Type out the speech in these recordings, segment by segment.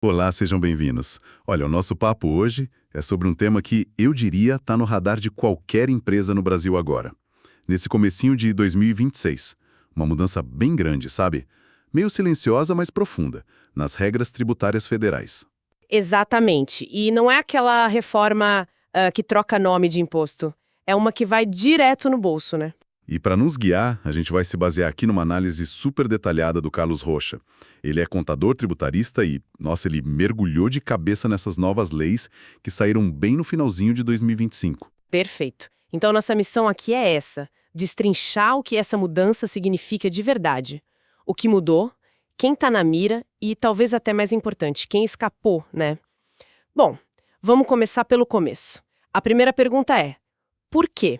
Olá, sejam bem-vindos. Olha, o nosso papo hoje é sobre um tema que eu diria está no radar de qualquer empresa no Brasil agora. Nesse comecinho de 2026. Uma mudança bem grande, sabe? Meio silenciosa, mas profunda, nas regras tributárias federais. Exatamente. E não é aquela reforma que troca nome de imposto. É uma que vai direto no bolso, né? E para nos guiar, a gente vai se basear aqui numa análise super detalhada do Carlos Rocha. Ele é contador tributarista e, nossa, ele mergulhou de cabeça nessas novas leis que saíram bem no finalzinho de 2025. Perfeito. Então, nossa missão aqui é essa: destrinchar o que essa mudança significa de verdade. O que mudou, quem está na mira e, talvez até mais importante, quem escapou, né? Bom, vamos começar pelo começo. A primeira pergunta é: por quê?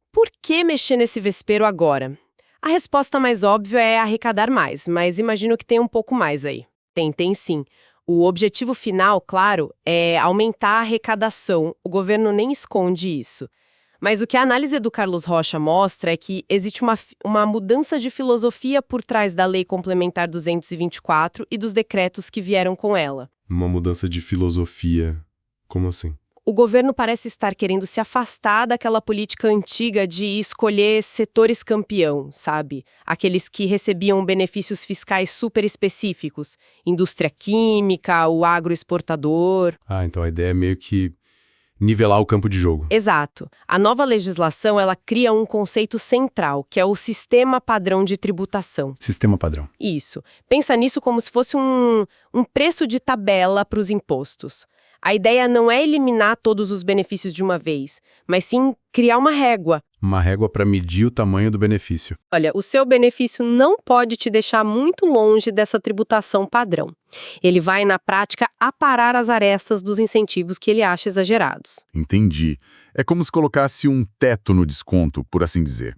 Por que mexer nesse vespeiro agora? A resposta mais óbvia é arrecadar mais, mas imagino que tem um pouco mais aí. Tem sim. O objetivo final, claro, é aumentar a arrecadação. O governo nem esconde isso. Mas o que a análise do Carlos Rocha mostra é que existe uma mudança de filosofia por trás da Lei Complementar 224 e dos decretos que vieram com ela. Uma mudança de filosofia. Como assim? O governo parece estar querendo se afastar daquela política antiga de escolher setores campeão, sabe? Aqueles que recebiam benefícios fiscais super específicos. Indústria química, o agroexportador. Então a ideia é meio que nivelar o campo de jogo. Exato. A nova legislação, ela cria um conceito central, que é o Sistema Padrão de Tributação. Sistema padrão. Isso. Pensa nisso como se fosse um preço de tabela para os impostos. A ideia não é eliminar todos os benefícios de uma vez, mas sim criar uma régua. Uma régua para medir o tamanho do benefício. Olha, o seu benefício não pode te deixar muito longe dessa tributação padrão. Ele vai, na prática, aparar as arestas dos incentivos que ele acha exagerados. Entendi. É como se colocasse um teto no desconto, por assim dizer.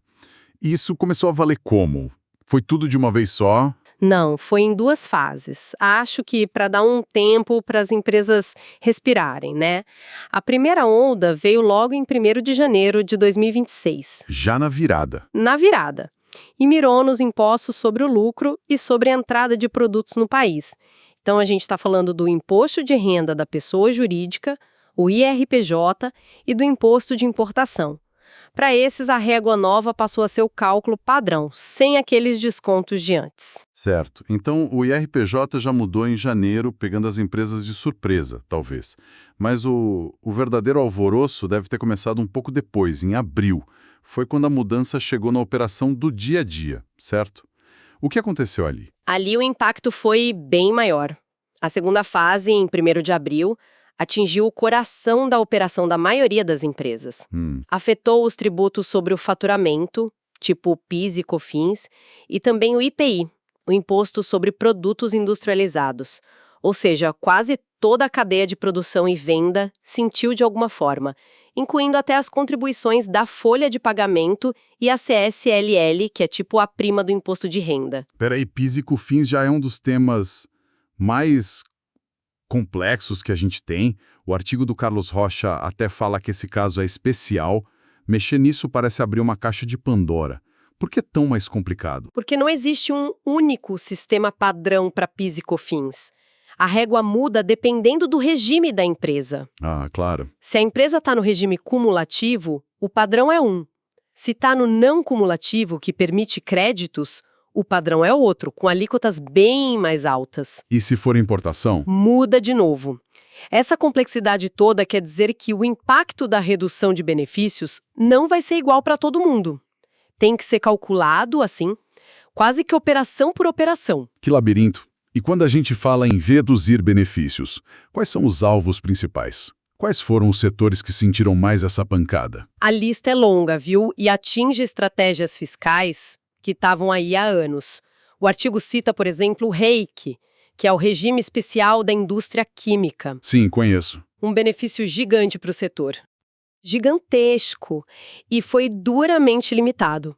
Isso começou a valer como? Foi tudo de uma vez só? Não, foi em duas fases. Acho que para dar um tempo para as empresas respirarem, né? A primeira onda veio logo em 1º de janeiro de 2026. Já na virada. Na virada. E mirou nos impostos sobre o lucro e sobre a entrada de produtos no país. Então a gente está falando do imposto de renda da pessoa jurídica, o IRPJ e do imposto de importação. Para esses, a régua nova passou a ser o cálculo padrão, sem aqueles descontos de antes. Certo. Então, o IRPJ já mudou em janeiro, pegando as empresas de surpresa, talvez. Mas o verdadeiro alvoroço deve ter começado um pouco depois, em abril. Foi quando a mudança chegou na operação do dia a dia, certo? O que aconteceu ali? Ali o impacto foi bem maior. A segunda fase, em 1º de abril, atingiu o coração da operação da maioria das empresas. Afetou os tributos sobre o faturamento, tipo PIS e COFINS, e também o IPI, o Imposto sobre Produtos Industrializados. Ou seja, quase toda a cadeia de produção e venda sentiu de alguma forma, incluindo até as contribuições da folha de pagamento e a CSLL, que é tipo a prima do imposto de renda. Peraí, PIS e COFINS já é um dos temas mais complexos que a gente tem. O artigo do Carlos Rocha até fala que esse caso é especial. Mexer nisso parece abrir uma caixa de Pandora. Por que tão mais complicado? Porque não existe um único sistema padrão para PIS e COFINS. A régua muda dependendo do regime da empresa. Claro. Se a empresa está no regime cumulativo, o padrão é um. Se está no não cumulativo, que permite créditos, o padrão é outro, com alíquotas bem mais altas. E se for importação? Muda de novo. Essa complexidade toda quer dizer que o impacto da redução de benefícios não vai ser igual para todo mundo. Tem que ser calculado assim, quase que operação por operação. Que labirinto. E quando a gente fala em reduzir benefícios, quais são os alvos principais? Quais foram os setores que sentiram mais essa pancada? A lista é longa, viu? E atinge estratégias fiscais que estavam aí há anos. O artigo cita, por exemplo, o REIQ, que é o Regime Especial da Indústria Química. Sim, conheço. Um benefício gigante para o setor. Gigantesco. E foi duramente limitado.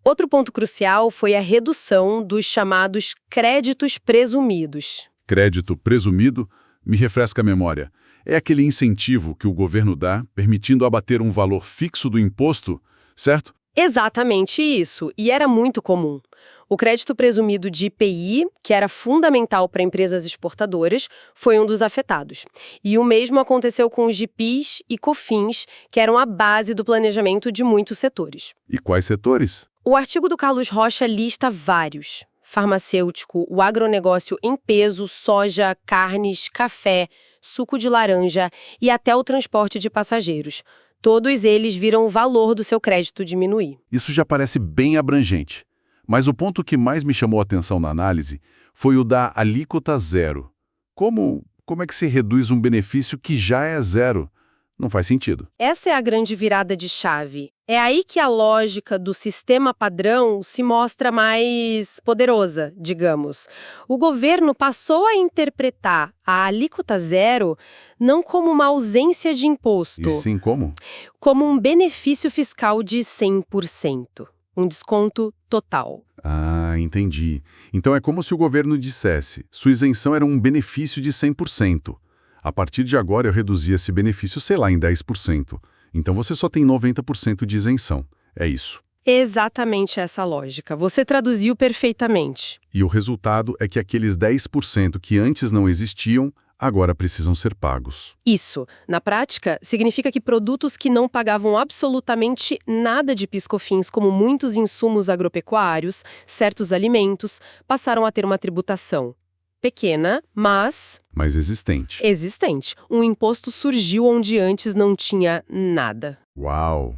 Outro ponto crucial foi a redução dos chamados créditos presumidos. Crédito presumido? Me refresca a memória. É aquele incentivo que o governo dá, permitindo abater um valor fixo do imposto, certo? Exatamente isso, e era muito comum. O crédito presumido de IPI, que era fundamental para empresas exportadoras, foi um dos afetados. E o mesmo aconteceu com os de PIS e COFINS, que eram a base do planejamento de muitos setores. E quais setores? O artigo do Carlos Rocha lista vários: farmacêutico, o agronegócio em peso, soja, carnes, café, suco de laranja e até o transporte de passageiros. Todos eles viram o valor do seu crédito diminuir. Isso já parece bem abrangente. Mas o ponto que mais me chamou a atenção na análise foi o da alíquota zero. Como é que se reduz um benefício que já é zero? Não faz sentido. Essa é a grande virada de chave. É aí que a lógica do sistema padrão se mostra mais poderosa, digamos. O governo passou a interpretar a alíquota zero não como uma ausência de imposto, E sim como? como um benefício fiscal de 100%, um desconto total. Ah, entendi. Então é como se o governo dissesse, sua isenção era um benefício de 100%. A partir de agora eu reduzi esse benefício, sei lá, em 10%. Então você só tem 90% de isenção. É isso. Exatamente essa lógica. Você traduziu perfeitamente. E o resultado é que aqueles 10% que antes não existiam, agora precisam ser pagos. Isso, na prática, significa que produtos que não pagavam absolutamente nada de PIS/COFINS, como muitos insumos agropecuários, certos alimentos, passaram a ter uma tributação pequena, mas existente. existente. Um imposto surgiu onde antes não tinha nada. Uau!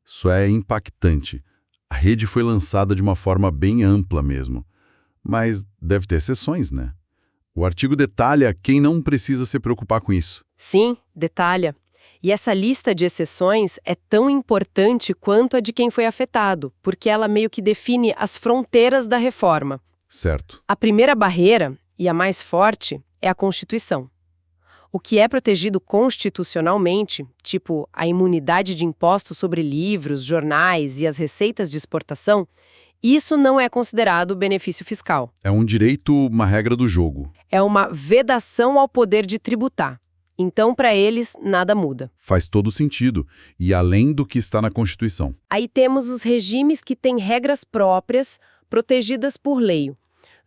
Isso é impactante. A rede foi lançada de uma forma bem ampla mesmo. Mas deve ter exceções, né? O artigo detalha quem não precisa se preocupar com isso. Sim, detalha. E essa lista de exceções é tão importante quanto a de quem foi afetado, porque ela meio que define as fronteiras da reforma. Certo. A primeira barreira, e a mais forte, é a Constituição. O que é protegido constitucionalmente, tipo a imunidade de impostos sobre livros, jornais e as receitas de exportação, isso não é considerado benefício fiscal. É um direito, uma regra do jogo. É uma vedação ao poder de tributar. Então, para eles, nada muda. Faz todo sentido. E além do que está na Constituição. Aí temos os regimes que têm regras próprias, protegidas por lei.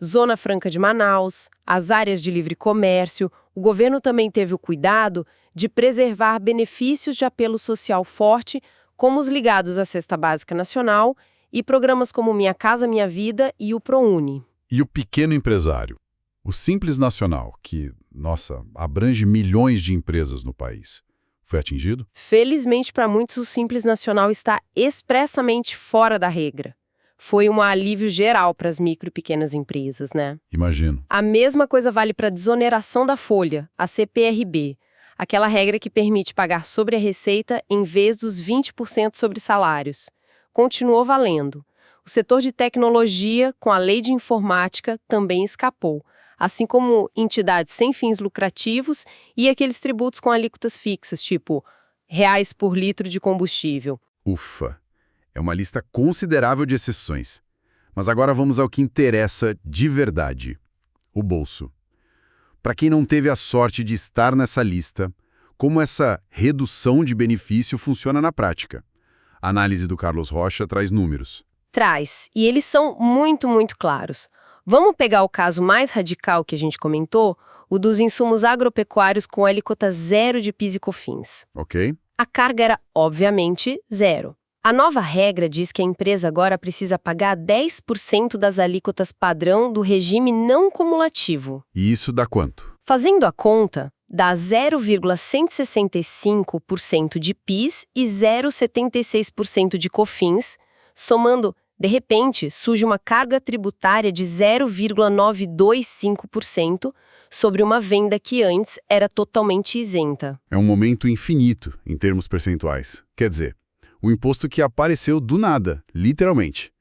Zona Franca de Manaus, as áreas de livre comércio. O governo também teve o cuidado de preservar benefícios de apelo social forte, como os ligados à Cesta Básica Nacional e programas como Minha Casa Minha Vida e o ProUni. E o pequeno empresário? O Simples Nacional, que, nossa, abrange milhões de empresas no país. Foi atingido? Felizmente, para muitos, o Simples Nacional está expressamente fora da regra. Foi um alívio geral para as micro e pequenas empresas, né? Imagino. A mesma coisa vale para a desoneração da folha, a CPRB, aquela regra que permite pagar sobre a receita em vez dos 20% sobre salários. Continuou valendo. O setor de tecnologia, com a lei de informática, também escapou, assim como entidades sem fins lucrativos e aqueles tributos com alíquotas fixas, tipo reais por litro de combustível. Ufa! É uma lista considerável de exceções. Mas agora vamos ao que interessa de verdade: o bolso. Para quem não teve a sorte de estar nessa lista, como essa redução de benefício funciona na prática? A análise do Carlos Rocha traz números. Traz, e eles são muito, muito claros. Vamos pegar o caso mais radical que a gente comentou, o dos insumos agropecuários com alíquota zero de PIS e COFINS. Ok? A carga era, obviamente, zero. A nova regra diz que a empresa agora precisa pagar 10% das alíquotas padrão do regime não cumulativo. E isso dá quanto? Fazendo a conta, dá 0,165% de PIS e 0,76% de COFINS, somando, de repente, surge uma carga tributária de 0,925% sobre uma venda que antes era totalmente isenta. É um momento infinito em termos percentuais. Quer dizer, o imposto que apareceu do nada, literalmente.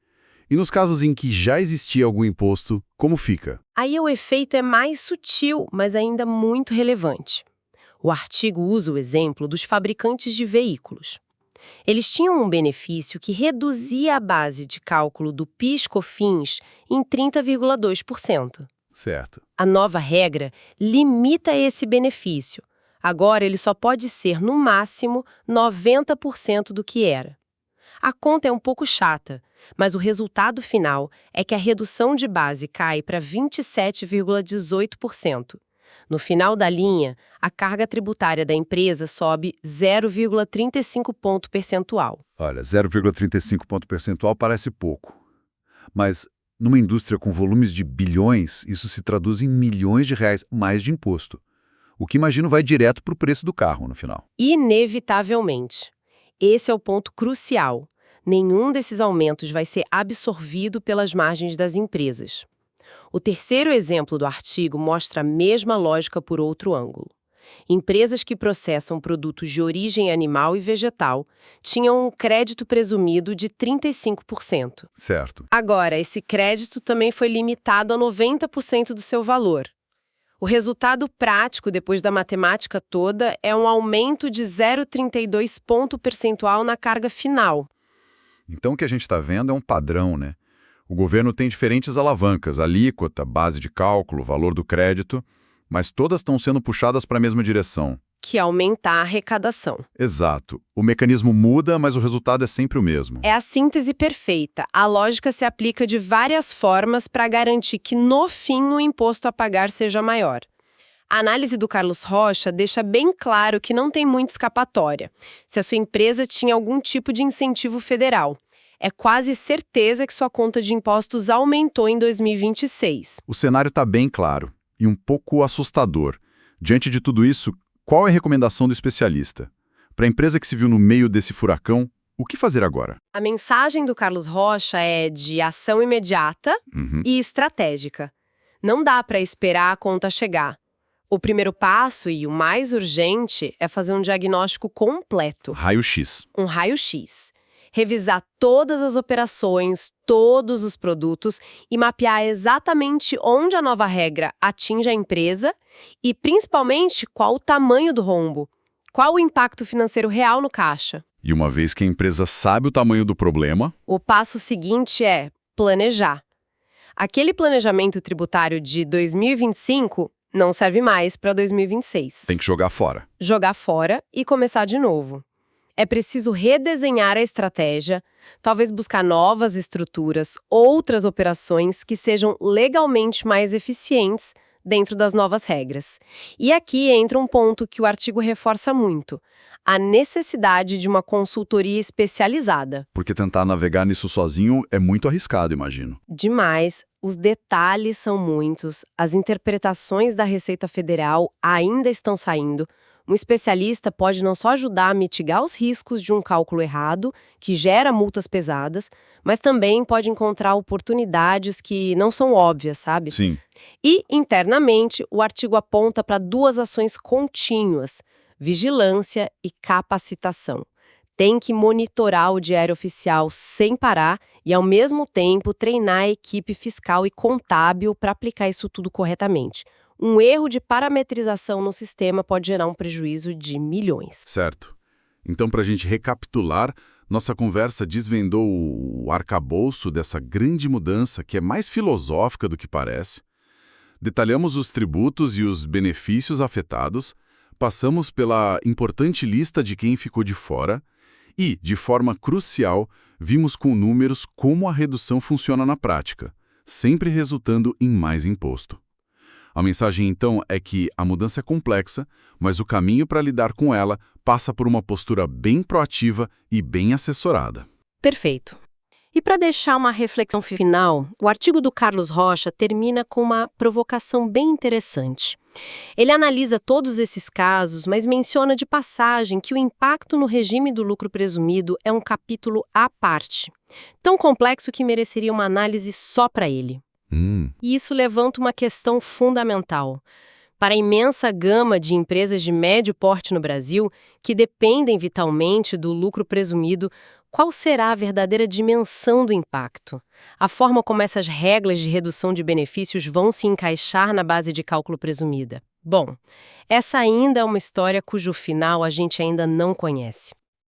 E nos casos em que já existia algum imposto, como fica? Aí o efeito é mais sutil, mas ainda muito relevante. O artigo usa o exemplo dos fabricantes de veículos. Eles tinham um benefício que reduzia a base de cálculo do PIS/COFINS em 30,2%. Certo. A nova regra limita esse benefício. Agora ele só pode ser, no máximo, 90% do que era. A conta é um pouco chata, mas o resultado final é que a redução de base cai para 27,18%. No final da linha, a carga tributária da empresa sobe 0,35 ponto percentual. Olha, 0,35 ponto percentual parece pouco. Mas, numa indústria com volumes de bilhões, isso se traduz em milhões de reais mais de imposto. O que imagino vai direto para o preço do carro no final. Inevitavelmente. Esse é o ponto crucial. Nenhum desses aumentos vai ser absorvido pelas margens das empresas. O terceiro exemplo do artigo mostra a mesma lógica por outro ângulo. Empresas que processam produtos de origem animal e vegetal tinham um crédito presumido de 35%. Certo. Agora, esse crédito também foi limitado a 90% do seu valor. O resultado prático, depois da matemática toda, é um aumento de 0,32 ponto percentual na carga final. Então o que a gente está vendo é um padrão, né? O governo tem diferentes alavancas, alíquota, base de cálculo, valor do crédito, mas todas estão sendo puxadas para a mesma direção. Que é aumentar a arrecadação. Exato. O mecanismo muda, mas o resultado é sempre o mesmo. É a síntese perfeita. A lógica se aplica de várias formas para garantir que, no fim, o imposto a pagar seja maior. A análise do Carlos Rocha deixa bem claro que não tem muita escapatória. Se a sua empresa tinha algum tipo de incentivo federal, é quase certeza que sua conta de impostos aumentou em 2026. O cenário está bem claro e um pouco assustador. Diante de tudo isso, qual é a recomendação do especialista? Para a empresa que se viu no meio desse furacão, o que fazer agora? A mensagem do Carlos Rocha é de ação imediata e estratégica. Não dá para esperar a conta chegar. O primeiro passo e o mais urgente é fazer um diagnóstico completo. Raio-X. Um raio-X. Revisar todas as operações, todos os produtos e mapear exatamente onde a nova regra atinge a empresa e, principalmente, qual o tamanho do rombo, qual o impacto financeiro real no caixa. E uma vez que a empresa sabe o tamanho do problema, O passo seguinte é planejar. Aquele planejamento tributário de 2025 não serve mais para 2026. tem que jogar fora. Jogar fora e começar de novo. É preciso redesenhar a estratégia, talvez buscar novas estruturas, outras operações que sejam legalmente mais eficientes dentro das novas regras. E aqui entra um ponto que o artigo reforça muito: a necessidade de uma consultoria especializada. Porque tentar navegar nisso sozinho é muito arriscado, imagino. Demais, os detalhes são muitos, as interpretações da Receita Federal ainda estão saindo. Um especialista pode não só ajudar a mitigar os riscos de um cálculo errado, que gera multas pesadas, mas também pode encontrar oportunidades que não são óbvias, sabe? Sim. E, internamente, o artigo aponta para duas ações contínuas: vigilância e capacitação. Tem que monitorar o diário oficial sem parar e, ao mesmo tempo, treinar a equipe fiscal e contábil para aplicar isso tudo corretamente. Um erro de parametrização no sistema pode gerar um prejuízo de milhões. Certo. Então, para a gente recapitular, nossa conversa desvendou o arcabouço dessa grande mudança que é mais filosófica do que parece. Detalhamos os tributos e os benefícios afetados, passamos pela importante lista de quem ficou de fora e, de forma crucial, vimos com números como a redução funciona na prática, sempre resultando em mais imposto. A mensagem, então, é que a mudança é complexa, mas o caminho para lidar com ela passa por uma postura bem proativa e bem assessorada. Perfeito. E para deixar uma reflexão final, o artigo do Carlos Rocha termina com uma provocação bem interessante. Ele analisa todos esses casos, mas menciona de passagem que o impacto no regime do lucro presumido é um capítulo à parte, tão complexo que mereceria uma análise só para ele. E isso levanta uma questão fundamental. Para a imensa gama de empresas de médio porte no Brasil, que dependem vitalmente do lucro presumido, qual será a verdadeira dimensão do impacto? A forma como essas regras de redução de benefícios vão se encaixar na base de cálculo presumida? Bom, essa ainda é uma história cujo final a gente ainda não conhece.